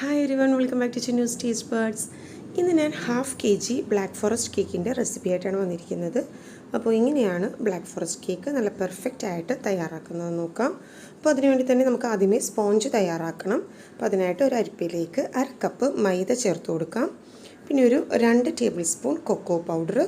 Hi everyone, welcome back to Chinu's Taste Buds. ഇന്ന് ഞാൻ half kg black forest കേക്കിൻ്റെ recipe ആയിട്ടാണ് വന്നിരിക്കുന്നത്. അപ്പോൾ ഇങ്ങനെയാണ് ബ്ലാക്ക് ഫോറസ്റ്റ് കേക്ക് നല്ല പെർഫെക്റ്റ് ആയിട്ട് തയ്യാറാക്കുന്നത് നോക്കാം. അപ്പോൾ അതിനുവേണ്ടി തന്നെ നമുക്ക് ആദ്യമേ സ്പോഞ്ച് തയ്യാറാക്കണം. അപ്പോൾ അതിനായിട്ട് ഒരു അരിപ്പയിലേക്ക് 1/2 കപ്പ് മൈദ ചേർത്ത് കൊടുക്കാം. പിന്നെ ഒരു 2 ടേബിൾ സ്പൂൺ കൊക്കോ പൗഡർ.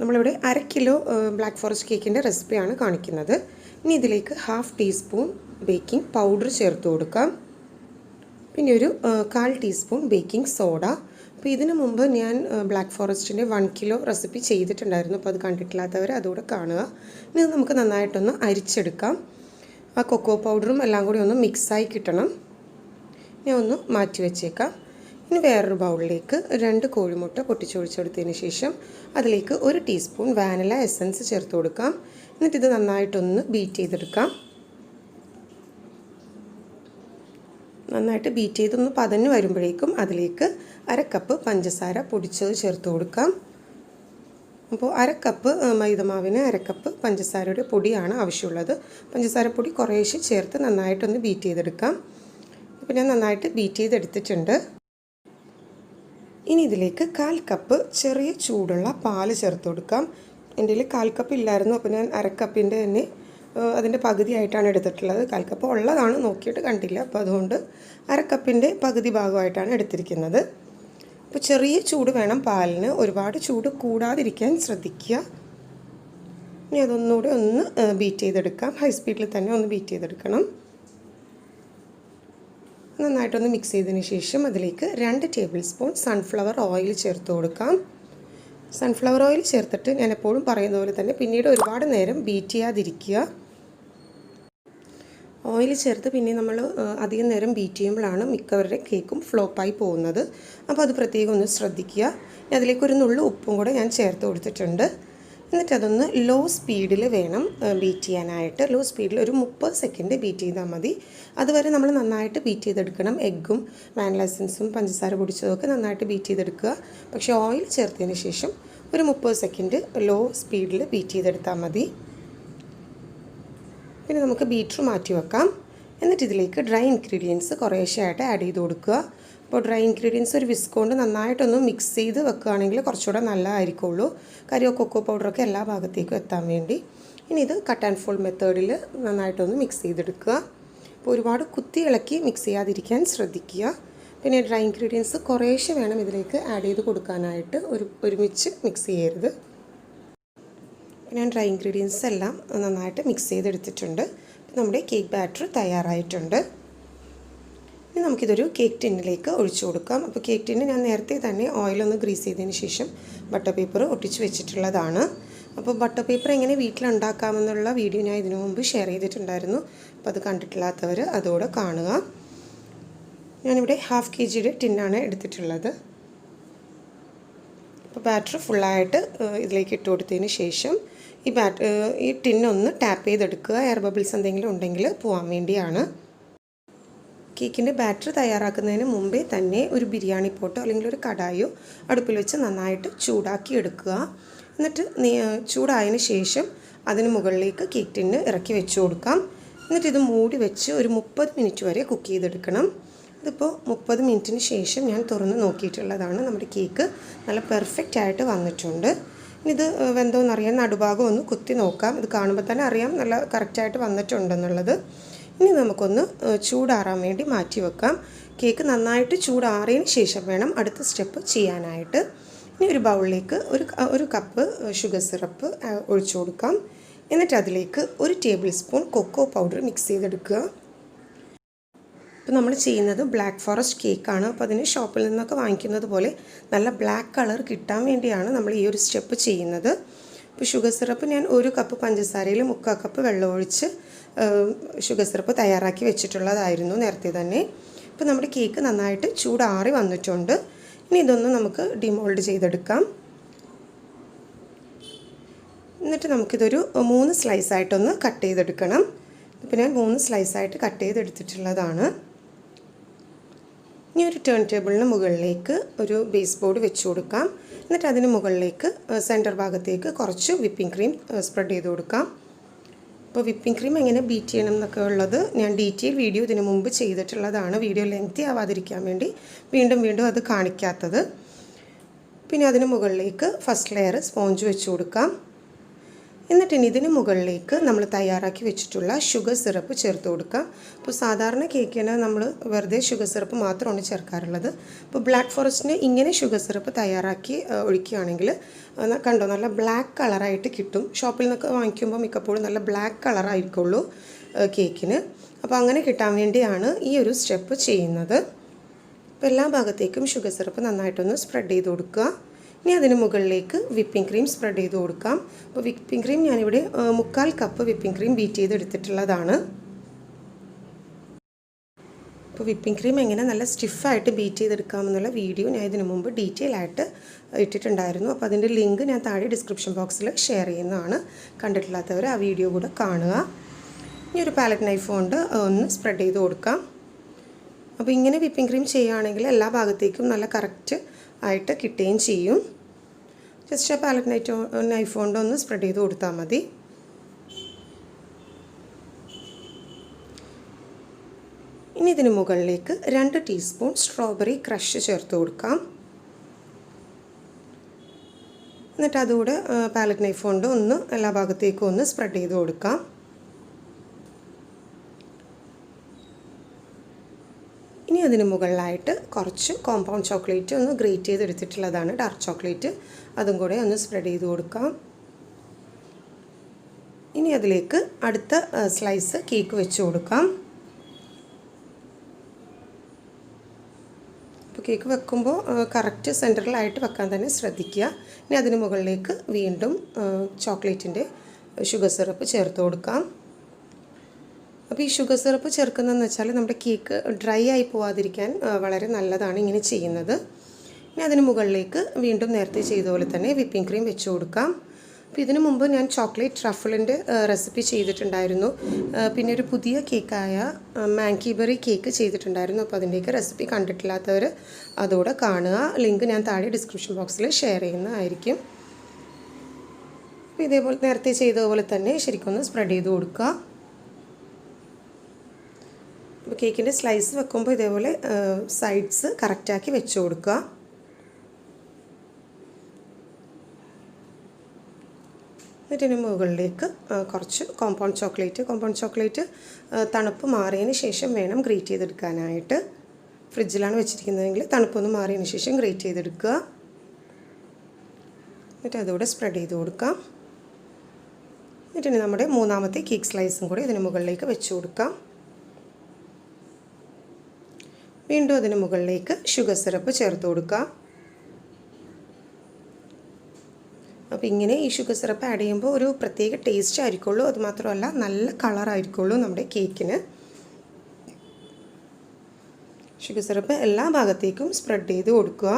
നമ്മളിവിടെ 1/2 കിലോ ബ്ലാക്ക് ഫോറസ്റ്റ് കേക്കിൻ്റെ റെസിപ്പിയാണ് കാണിക്കുന്നത്. ഇനി ഇതിലേക്ക് 1/2 ടീസ്പൂൺ ബേക്കിംഗ് പൗഡർ ചേർത്ത് കൊടുക്കാം. പിന്നെ ഒരു 1/4 ടീസ്പൂൺ ബേക്കിംഗ് സോഡ. അപ്പോൾ ഇതിനു മുമ്പ് ഞാൻ ബ്ലാക്ക് ഫോറസ്റ്റിൻ്റെ 1 കിലോ റെസിപ്പി ചെയ്തിട്ടുണ്ടായിരുന്നു. അപ്പോൾ അത് കണ്ടിട്ടില്ലാത്തവർ അതുകൂടെ കാണുക. ഇനി നമുക്ക് നന്നായിട്ടൊന്ന് അരിച്ചെടുക്കാം. ആ കൊക്കോ പൗഡറും എല്ലാം കൂടി ഒന്ന് മിക്സായി കിട്ടണം. ഇനി ഒന്ന് മാറ്റി വെച്ചേക്കാം. ഇനി വേറൊരു ബൗളിലേക്ക് 2 കോഴിമുട്ട പൊട്ടിച്ചൊഴിച്ചെടുത്തതിന് ശേഷം അതിലേക്ക് 1 ടീസ്പൂൺ വാനില എസൻസ് ചേർത്ത് കൊടുക്കാം. എന്നിട്ടിത് നന്നായിട്ടൊന്ന് ബീറ്റ് ചെയ്തെടുക്കാം. നന്നായിട്ട് ബീറ്റ് ചെയ്തൊന്ന് പതഞ്ഞ് വരുമ്പോഴേക്കും അതിലേക്ക് 1/2 കപ്പ് പഞ്ചസാര പൊടിച്ചത് ചേർത്ത് കൊടുക്കാം. അപ്പോൾ 1/2 കപ്പ് മൈദമാവിന് 1/2 കപ്പ് പഞ്ചസാരയുടെ പൊടിയാണ് ആവശ്യമുള്ളത്. പഞ്ചസാര പൊടി കുറേശ്ശെ ചേർത്ത് നന്നായിട്ടൊന്ന് ബീറ്റ് ചെയ്തെടുക്കാം. അപ്പോൾ ഞാൻ നന്നായിട്ട് ബീറ്റ് ചെയ്തെടുത്തിട്ടുണ്ട്. ഇനി ഇതിലേക്ക് 1/4 കപ്പ് ചെറിയ ചൂടുള്ള പാല് ചേർത്ത് കൊടുക്കാം. എൻ്റെ കയ്യിൽ 1/4 കപ്പ് ഇല്ലായിരുന്നു. അപ്പോൾ ഞാൻ 1/2 കപ്പിൻ്റെ തന്നെ അതിൻ്റെ പകുതിയായിട്ടാണ് എടുത്തിട്ടുള്ളത്. 1/4 കപ്പ് ഉള്ളതാണ്, നോക്കിയിട്ട് കണ്ടില്ല. അപ്പോൾ അതുകൊണ്ട് 1/2 കപ്പിൻ്റെ പകുതി ഭാഗമായിട്ടാണ് എടുത്തിരിക്കുന്നത്. അപ്പോൾ ചെറിയ ചൂട് വേണം പാലിന്, ഒരുപാട് ചൂട് കൂടാതിരിക്കാൻ ശ്രദ്ധിക്കുക. ഇനി അതൊന്നുകൂടെ ഒന്ന് ബീറ്റ് ചെയ്തെടുക്കാം. ഹൈ സ്പീഡിൽ തന്നെ ഒന്ന് ബീറ്റ് ചെയ്തെടുക്കണം. നന്നായിട്ടൊന്ന് മിക്സ് ചെയ്തതിന് ശേഷം അതിലേക്ക് 2 ടേബിൾ സ്പൂൺ സൺഫ്ലവർ ഓയിൽ ചേർത്ത് കൊടുക്കാം. സൺഫ്ലവർ ഓയിൽ ചേർത്തിട്ട് ഞാൻ എപ്പോഴും പറയുന്ന പോലെ തന്നെ പിന്നീട് ഒരുപാട് നേരം ബീറ്റ് ചെയ്യാതിരിക്കുക. ഓയിൽ ചേർത്ത് പിന്നെ നമ്മൾ അധികം നേരം ബീറ്റ് ചെയ്യുമ്പോഴാണ് മിക്കവരുടെ കേക്കും ഫ്ലോപ്പായി പോകുന്നത്. അപ്പോൾ അത് പ്രത്യേകം ഒന്ന് ശ്രദ്ധിക്കുക. അതിലേക്ക് ഒരു നുള്ളു ഉപ്പും കൂടെ ഞാൻ ചേർത്ത് കൊടുത്തിട്ടുണ്ട്. എന്നിട്ട് അതൊന്ന് ലോ സ്പീഡിൽ വേണം ബീറ്റ് ചെയ്യാനായിട്ട്. ലോ സ്പീഡിൽ ഒരു 30 സെക്കൻഡ് ബീറ്റ് ചെയ്താൽ മതി. അതുവരെ നമ്മൾ നന്നായിട്ട് ബീറ്റ് ചെയ്തെടുക്കണം. എഗ്ഗും വാനില എസൻസും പഞ്ചസാര പൊടിച്ചതൊക്കെ നന്നായിട്ട് ബീറ്റ് ചെയ്തെടുക്കുക. പക്ഷേ ഓയിൽ ചേർത്തതിന് ശേഷം ഒരു 30 സെക്കൻഡ് ലോ സ്പീഡിൽ ബീറ്റ് ചെയ്തെടുത്താൽ മതി. പിന്നെ നമുക്ക് ബീറ്റർ മാറ്റി വെക്കാം. എന്നിട്ട് ഇതിലേക്ക് ഡ്രൈ ഇൻഗ്രീഡിയൻസ് കുറേശ്ശെയായിട്ട് ആഡ് ചെയ്ത് കൊടുക്കുക. അപ്പോൾ ഡ്രൈ ഇൻഗ്രീഡിയൻസ് ഒരു വിസ്ക് കൊണ്ട് നന്നായിട്ടൊന്ന് മിക്സ് ചെയ്ത് വെക്കുകയാണെങ്കിൽ കുറച്ചുകൂടെ നല്ലതായിരിക്കുള്ളൂ. കാര്യം കൊക്കോ പൗഡറൊക്കെ എല്ലാ ഭാഗത്തേക്കും എത്താൻ വേണ്ടി. ഇനി ഇത് കട്ട് ആൻഡ് ഫോൾഡ് മെത്തേഡിൽ നന്നായിട്ടൊന്ന് മിക്സ് ചെയ്തെടുക്കുക. അപ്പോൾ ഒരുപാട് കുത്തി ഇളക്കി മിക്സ് ചെയ്യാതിരിക്കാൻ ശ്രദ്ധിക്കുക. പിന്നെ ഡ്രൈ ഇൻഗ്രീഡിയൻസ് കുറേശ്ശെ വേണം ഇതിലേക്ക് ആഡ് ചെയ്ത് കൊടുക്കാനായിട്ട്, ഒരുമിച്ച് മിക്സ് ചെയ്യരുത്. ഞാൻ ഡ്രൈ ഇൻഗ്രീഡിയൻസ് എല്ലാം നന്നായിട്ട് മിക്സ് ചെയ്തെടുത്തിട്ടുണ്ട്. നമ്മുടെ കേക്ക് ബാറ്റർ തയ്യാറായിട്ടുണ്ട്. ഇനി നമുക്കിതൊരു കേക്ക് ടിന്നിലേക്ക് ഒഴിച്ചു കൊടുക്കാം. അപ്പോൾ കേക്ക് ടിന്ന് ഞാൻ നേരത്തെ തന്നെ ഓയിലൊന്ന് ഗ്രീസ് ചെയ്തതിന് ശേഷം ബട്ടർ പേപ്പർ ഒട്ടിച്ച് വെച്ചിട്ടുള്ളതാണ്. അപ്പോൾ ബട്ടർ പേപ്പർ എങ്ങനെ വീട്ടിലുണ്ടാക്കാമെന്നുള്ള വീഡിയോ ഞാൻ ഇതിനു മുമ്പ് ഷെയർ ചെയ്തിട്ടുണ്ടായിരുന്നു. അപ്പോൾ അത് കണ്ടിട്ടില്ലാത്തവർ അതോടെ കാണുക. ഞാനിവിടെ 1/2 kg ടിന്നാണ് എടുത്തിട്ടുള്ളത്. അപ്പോൾ ബാറ്റർ ഫുള്ളായിട്ട് ഇതിലേക്ക് ഇട്ട് കൊടുത്തതിന് ശേഷം ഈ ടിന്നൊന്ന് ടാപ്പ് ചെയ്തെടുക്കുക. എയർ ബബിൾസ് എന്തെങ്കിലും ഉണ്ടെങ്കിൽ പോകാൻ വേണ്ടിയാണ്. കേക്കിൻ്റെ ബാറ്റർ തയ്യാറാക്കുന്നതിന് മുമ്പേ തന്നെ ഒരു ബിരിയാണി പോട്ടോ അല്ലെങ്കിൽ ഒരു കടായോ അടുപ്പിൽ വെച്ച് നന്നായിട്ട് ചൂടാക്കി എടുക്കുക. എന്നിട്ട് ചൂടായതിന് ശേഷം അതിന് മുകളിലേക്ക് കേക്ക് ടിന്ന് ഇറക്കി വെച്ച് കൊടുക്കാം. എന്നിട്ട് ഇത് മൂടി വെച്ച് ഒരു 30 മിനിറ്റ് വരെ കുക്ക് ചെയ്തെടുക്കണം. ഇതിപ്പോൾ 30 മിനിറ്റിന് ശേഷം ഞാൻ തുറന്ന് നോക്കിയിട്ടുള്ളതാണ്. നമ്മുടെ കേക്ക് നല്ല പെർഫെക്റ്റ് ആയിട്ട് വന്നിട്ടുണ്ട്. ഇത് വെന്തോന്നറിയാൻ നടുഭാഗം ഒന്ന് കുത്തി നോക്കാം. ഇത് കാണുമ്പോൾ തന്നെ അറിയാം നല്ല കറക്റ്റായിട്ട് വന്നിട്ടുണ്ടെന്നുള്ളത്. ഇനി നമുക്കൊന്ന് ചൂടാറാൻ വേണ്ടി മാറ്റി വെക്കാം. കേക്ക് നന്നായിട്ട് ചൂടാറിയതിന് ശേഷം വേണം അടുത്ത സ്റ്റെപ്പ് ചെയ്യാനായിട്ട്. ഇനി ഒരു ബൗളിലേക്ക് ഒരു കപ്പ് ഷുഗർ സിറപ്പ് ഒഴിച്ചു കൊടുക്കാം. എന്നിട്ട് അതിലേക്ക് 1 tablespoon cocoa powder mix ചെയ്തെടുക്കുക. ഇപ്പോൾ നമ്മൾ ചെയ്യുന്നത് ബ്ലാക്ക് ഫോറസ്റ്റ് കേക്കാണ്. അപ്പോൾ അതിന് ഷോപ്പിൽ നിന്നൊക്കെ വാങ്ങിക്കുന്നത് പോലെ നല്ല ബ്ലാക്ക് കളർ കിട്ടാൻ വേണ്ടിയാണ് നമ്മൾ ഈ ഒരു സ്റ്റെപ്പ് ചെയ്യുന്നത്. ഇപ്പോൾ ഷുഗർ സിറപ്പ് ഞാൻ 1 കപ്പ് പഞ്ചസാരയിൽ 3/4 കപ്പ് വെള്ളം ഒഴിച്ച് ഷുഗർ സിറപ്പ് തയ്യാറാക്കി വെച്ചിട്ടുള്ളതായിരുന്നു നേരത്തെ തന്നെ. ഇപ്പോൾ നമ്മുടെ കേക്ക് നന്നായിട്ട് ചൂടാറി വന്നിട്ടുണ്ട്. ഇനി ഇതൊന്ന് നമുക്ക് ഡിമോൾഡ് ചെയ്തെടുക്കാം. എന്നിട്ട് നമുക്കിതൊരു 3 സ്ലൈസായിട്ടൊന്ന് കട്ട് ചെയ്തെടുക്കണം. ഇപ്പോൾ ഞാൻ 3 സ്ലൈസായിട്ട് കട്ട് ചെയ്തെടുത്തിട്ടുള്ളതാണ്. ഇനി ഒരു ടേൺ ടേബിളിന് മുകളിലേക്ക് ഒരു ബേസ് ബോർഡ് വെച്ച് കൊടുക്കാം. എന്നിട്ട് അതിന് മുകളിലേക്ക് സെൻറ്റർ ഭാഗത്തേക്ക് കുറച്ച് വിപ്പിംഗ് ക്രീം സ്പ്രെഡ് ചെയ്ത് കൊടുക്കാം. അപ്പോൾ വിപ്പിംഗ് ക്രീം എങ്ങനെ ബീറ്റ് ചെയ്യണം എന്നൊക്കെ ഉള്ളത് ഞാൻ ഡീറ്റെയിൽ വീഡിയോ ഇതിനു മുമ്പ് ചെയ്തിട്ടുള്ളതാണ്. വീഡിയോ ലെങ്തി ആവാതിരിക്കാൻ വേണ്ടി വീണ്ടും അത് കാണിക്കാത്തത്. പിന്നെ അതിന് മുകളിലേക്ക് ഫസ്റ്റ് ലെയർ സ്പോഞ്ച് വെച്ച് കൊടുക്കാം. എന്നിട്ട് ഇനി ഇതിന് മുകളിലേക്ക് നമ്മൾ തയ്യാറാക്കി വെച്ചിട്ടുള്ള ഷുഗർ സിറപ്പ് ചേർത്ത് കൊടുക്കാം. അപ്പോൾ സാധാരണ കേക്കിന് നമ്മൾ വെറുതെ ഷുഗർ സിറപ്പ് മാത്രമാണ് ചേർക്കാറുള്ളത്. അപ്പോൾ ബ്ലാക്ക് ഫോറസ്റ്റിന് ഇങ്ങനെ ഷുഗർ സിറപ്പ് തയ്യാറാക്കി ഒഴിക്കുകയാണെങ്കിൽ കണ്ടോ നല്ല ബ്ലാക്ക് കളറായിട്ട് കിട്ടും. ഷോപ്പിൽ നിന്നൊക്കെ വാങ്ങിക്കുമ്പോൾ മിക്കപ്പോഴും നല്ല ബ്ലാക്ക് കളറായിരിക്കുള്ളൂ കേക്കിന്. അപ്പോൾ അങ്ങനെ കിട്ടാൻ വേണ്ടിയാണ് ഈ ഒരു സ്റ്റെപ്പ് ചെയ്യുന്നത്. അപ്പോൾ എല്ലാ ഭാഗത്തേക്കും ഷുഗർ സിറപ്പ് നന്നായിട്ടൊന്ന് സ്പ്രെഡ് ചെയ്ത് കൊടുക്കുക. ഇനി അതിന് മുകളിലേക്ക് വിപ്പിംഗ് ക്രീം സ്പ്രെഡ് ചെയ്ത് കൊടുക്കാം. അപ്പോൾ വിപ്പിംഗ് ക്രീം ഞാനിവിടെ 3/4 കപ്പ് വിപ്പിംഗ് ക്രീം ബീറ്റ് ചെയ്തെടുത്തിട്ടുള്ളതാണ്. അപ്പോൾ വിപ്പിംഗ് ക്രീം എങ്ങനെ നല്ല സ്റ്റിഫായിട്ട് ബീറ്റ് ചെയ്തെടുക്കാമെന്നുള്ള വീഡിയോ ഞാൻ ഇതിനു മുമ്പ് ഡീറ്റെയിൽ ആയിട്ട് ഇട്ടിട്ടുണ്ടായിരുന്നു. അപ്പോൾ അതിൻ്റെ ലിങ്ക് ഞാൻ താഴെ ഡിസ്ക്രിപ്ഷൻ ബോക്സിൽ ഷെയർ ചെയ്യുന്നതാണ്. കണ്ടിട്ടില്ലാത്തവർ ആ വീഡിയോ കൂടെ കാണുക. ഇനി ഒരു പാലറ്റ് നൈഫ് കൊണ്ട് ഒന്ന് സ്പ്രെഡ് ചെയ്ത് കൊടുക്കാം. അപ്പോൾ ഇങ്ങനെ വിപ്പിംഗ് ക്രീം ചെയ്യുകയാണെങ്കിൽ എല്ലാ ഭാഗത്തേക്കും നല്ല കറക്റ്റ് ആയിട്ട് കിട്ടുകയും ചെയ്യും. ജസ്റ്റ് ആ പാലറ്റ് നൈഫ് കൊണ്ട് ഒന്ന് സ്പ്രെഡ് ചെയ്ത് കൊടുത്താൽ മതി. ഇനി ഇതിന് മുകളിലേക്ക് 2 ടീസ്പൂൺ സ്ട്രോബെറി ക്രഷ് ചേർത്ത് കൊടുക്കാം. എന്നിട്ട് അതുകൂടെ പാലറ്റ് നൈഫ് കൊണ്ട് ഒന്ന് എല്ലാ ഭാഗത്തേക്കും ഒന്ന് സ്പ്രെഡ് ചെയ്ത് കൊടുക്കാം. ഇനി അതിന് മുകളിലായിട്ട് കുറച്ച് കോമ്പൗണ്ട് ചോക്ലേറ്റ് ഒന്ന് ഗ്രേറ്റ് ചെയ്തെടുത്തിട്ടുള്ളതാണ്, ഡാർക്ക് ചോക്ലേറ്റ്, അതും കൂടെ ഒന്ന് സ്പ്രെഡ് ചെയ്ത് കൊടുക്കാം. ഇനി അതിലേക്ക് അടുത്ത സ്ലൈസ് കേക്ക് വെച്ച് കൊടുക്കാം. അപ്പോൾ കേക്ക് വെക്കുമ്പോൾ കറക്റ്റ് സെൻറ്ററിലായിട്ട് വെക്കാൻ തന്നെ ശ്രദ്ധിക്കുക. ഇനി അതിന് മുകളിലേക്ക് വീണ്ടും ചോക്ലേറ്റിൻ്റെ ഷുഗർ സിറപ്പ് ചേർത്ത് കൊടുക്കാം. അപ്പോൾ ഈ ഷുഗർ സിറപ്പ് ചേർക്കുന്നതെന്ന് വെച്ചാൽ നമ്മുടെ കേക്ക് ഡ്രൈ ആയി പോവാതിരിക്കാൻ വളരെ നല്ലതാണ് ഇങ്ങനെ ചെയ്യുന്നത്. ഇനി അതിന് മുകളിലേക്ക് വീണ്ടും നേരത്തെ ചെയ്ത പോലെ തന്നെ വിപ്പിംഗ് ക്രീം വെച്ച് കൊടുക്കാം. അപ്പോൾ ഇതിനു മുമ്പ് ഞാൻ ചോക്ലേറ്റ് ട്രഫിളിൻ്റെ റെസിപ്പി ചെയ്തിട്ടുണ്ടായിരുന്നു. പിന്നെ ഒരു പുതിയ കേക്കായ മാങ്കിബെറി കേക്ക് ചെയ്തിട്ടുണ്ടായിരുന്നു. അപ്പോൾ അതിൻ്റെയൊക്കെ റെസിപ്പി കണ്ടിട്ടില്ലാത്തവർ അതോടെ കാണുക. ലിങ്ക് ഞാൻ താഴെ ഡിസ്ക്രിപ്ഷൻ ബോക്സിൽ ഷെയർ ചെയ്യുന്നതായിരിക്കും. അപ്പോൾ ഇതേപോലെ നേരത്തെ ചെയ്തതുപോലെ തന്നെ ശരിക്കൊന്ന് സ്പ്രെഡ് ചെയ്ത് കൊടുക്കുക. അപ്പോൾ കേക്കിൻ്റെ സ്ലൈസ് വെക്കുമ്പോൾ ഇതേപോലെ സൈഡ്സ് കറക്റ്റാക്കി വെച്ച് കൊടുക്കുക. എന്നിട്ടിന് മുകളിലേക്ക് കുറച്ച് കോമ്പൗണ്ട് ചോക്ലേറ്റ് തണുപ്പ് മാറിയതിന് ശേഷം വേണം ഗ്രേറ്റ് ചെയ്തെടുക്കാനായിട്ട്. ഫ്രിഡ്ജിലാണ് വെച്ചിരിക്കുന്നതെങ്കിൽ തണുപ്പൊന്ന് മാറിയതിന് ശേഷം ഗ്രേറ്റ് ചെയ്തെടുക്കുക. എന്നിട്ട് അതുകൂടെ സ്പ്രെഡ് ചെയ്ത് കൊടുക്കാം. എന്നിട്ടിന് നമ്മുടെ മൂന്നാമത്തെ കേക്ക് സ്ലൈസും കൂടി ഇതിന് മുകളിലേക്ക് വെച്ച് കൊടുക്കാം. വീണ്ടും അതിന് മുകളിലേക്ക് ഷുഗർ സിറപ്പ് ചേർത്ത് കൊടുക്കാം. അപ്പോൾ ഇങ്ങനെ ഈ ഷുഗർ സിറപ്പ് ആഡ് ചെയ്യുമ്പോൾ ഒരു പ്രത്യേക ടേസ്റ്റ് ആയിരിക്കുള്ളൂ. അതുമാത്രമല്ല നല്ല കളറായിരിക്കുള്ളൂ നമ്മുടെ കേക്കിന്. ഷുഗർ സിറപ്പ് എല്ലാ ഭാഗത്തേക്കും സ്പ്രെഡ് ചെയ്ത് കൊടുക്കുക.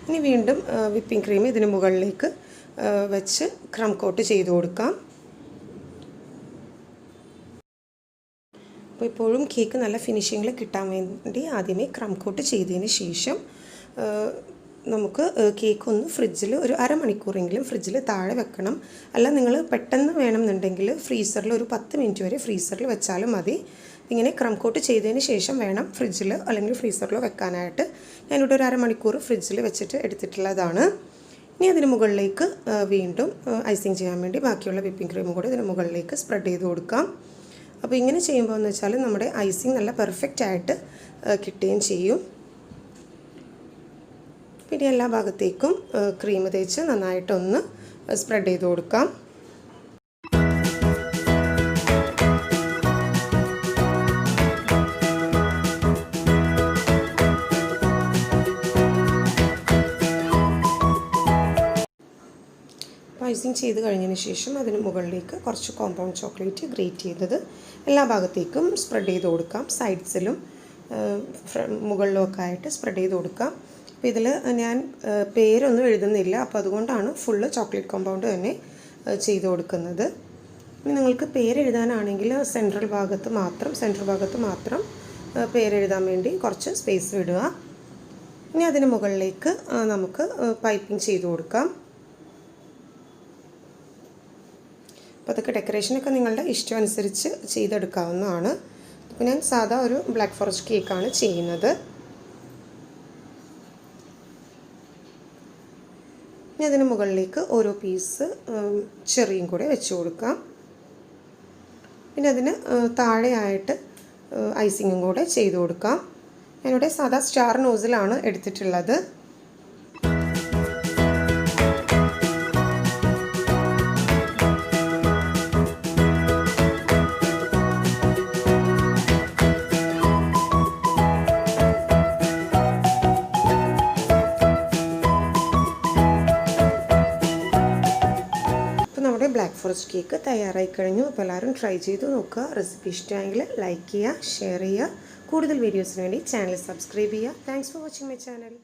ഇനി വീണ്ടും വിപ്പിംഗ് ക്രീം ഇതിന് മുകളിലേക്ക് വെച്ച് ക്രം കോട്ട് ചെയ്ത് കൊടുക്കാം. അപ്പോൾ ഇപ്പോഴും കേക്ക് നല്ല ഫിനിഷിങ്ങിൽ കിട്ടാൻ വേണ്ടി ആദ്യമേ ക്രം കോട്ട് ചെയ്തതിന് ശേഷം നമുക്ക് കേക്ക് ഒന്ന് ഫ്രിഡ്ജിൽ ഒരു അരമണിക്കൂറെങ്കിലും ഫ്രിഡ്ജിൽ താഴെ വെക്കണം. അല്ല നിങ്ങൾ പെട്ടെന്ന് വേണമെന്നുണ്ടെങ്കിൽ ഫ്രീസറിൽ ഒരു 10 മിനിറ്റ് വരെ ഫ്രീസറിൽ വെച്ചാലും മതി. ഇങ്ങനെ ക്രം കോട്ട് ചെയ്തതിന് ശേഷം വേണം ഫ്രിഡ്ജിൽ അല്ലെങ്കിൽ ഫ്രീസറിൽ വെക്കാനായിട്ട്. ഞാനിവിടെ ഒരു അരമണിക്കൂർ ഫ്രിഡ്ജിൽ വെച്ചിട്ട് എടുത്തിട്ടുള്ളതാണ്. ഇനി അതിന് മുകളിലേക്ക് വീണ്ടും ഐസിങ് ചെയ്യാൻ വേണ്ടി ബാക്കിയുള്ള വിപ്പിംഗ് ക്രീമും കൂടി ഇതിന് മുകളിലേക്ക് സ്പ്രെഡ് ചെയ്ത് കൊടുക്കാം. അപ്പോൾ ഇങ്ങനെ ചെയ്യുമ്പോൾ എന്ന് വെച്ചാൽ നമ്മുടെ ഐസിങ് നല്ല പെർഫെക്റ്റ് ആയിട്ട് കിട്ടുകയും ചെയ്യും. പിന്നെ എല്ലാ ഭാഗത്തേക്കും ക്രീം തേച്ച് നന്നായിട്ടൊന്ന് സ്പ്രെഡ് ചെയ്ത് കൊടുക്കാം. ഐസിങ് ചെയ്ത് കഴിഞ്ഞതിന് ശേഷം അതിന് മുകളിലേക്ക് കുറച്ച് കോമ്പൗണ്ട് ചോക്ലേറ്റ് ഗ്രേറ്റ് ചെയ്തത് എല്ലാ ഭാഗത്തേക്കും സ്പ്രെഡ് ചെയ്ത് കൊടുക്കാം. സൈഡ്സിലും മുകളിലുമൊക്കെ ആയിട്ട് സ്പ്രെഡ് ചെയ്ത് കൊടുക്കാം. അപ്പോൾ ഇതിൽ ഞാൻ പേരൊന്നും എഴുതുന്നില്ല. അപ്പോൾ അതുകൊണ്ടാണ് ഫുള്ള് ചോക്ലേറ്റ് കോമ്പൗണ്ട് തന്നെ ചെയ്ത് കൊടുക്കുന്നത്. ഇനി നിങ്ങൾക്ക് പേരെഴുതാനാണെങ്കിൽ സെൻട്രൽ ഭാഗത്ത് മാത്രം പേരെഴുതാൻ വേണ്ടി കുറച്ച് സ്പേസ് വിടുക. ഇനി അതിന് മുകളിലേക്ക് നമുക്ക് പൈപ്പിംഗ് ചെയ്ത് കൊടുക്കാം. അപ്പോൾ അതൊക്കെ ഡെക്കറേഷനൊക്കെ നിങ്ങളുടെ ഇഷ്ടം അനുസരിച്ച് ചെയ്തെടുക്കാവുന്നതാണ്. അപ്പോൾ ഞാൻ സാധാ ഒരു ബ്ലാക്ക് ഫോറസ്റ്റ് കേക്കാണ് ചെയ്യുന്നത്. ഇനി അതിന് മുകളിലേക്ക് ഓരോ പീസ് ചെറിയും കൂടെ വെച്ച് കൊടുക്കാം. പിന്നെ അതിന് താഴെയായിട്ട് ഐസിങ്ങും കൂടെ ചെയ്ത് കൊടുക്കാം. ഞാനിവിടെ സാധാ സ്റ്റാർ നോസിലാണ് എടുത്തിട്ടുള്ളത്. നമ്മുടെ ബ്ലാക്ക് ഫോറസ്റ്റ് കേക്ക് തയ്യാറായി കഴിഞ്ഞു. അപ്പോൾ എല്ലാവരും ട്രൈ ചെയ്ത് നോക്കുക. റെസിപ്പി ഇഷ്ടമായെങ്കിൽ ലൈക്ക് ചെയ്യുക, ഷെയർ ചെയ്യുക. കൂടുതൽ വീഡിയോസിന് വേണ്ടി ചാനൽ സബ്സ്ക്രൈബ് ചെയ്യുക. Thanks for watching my channel.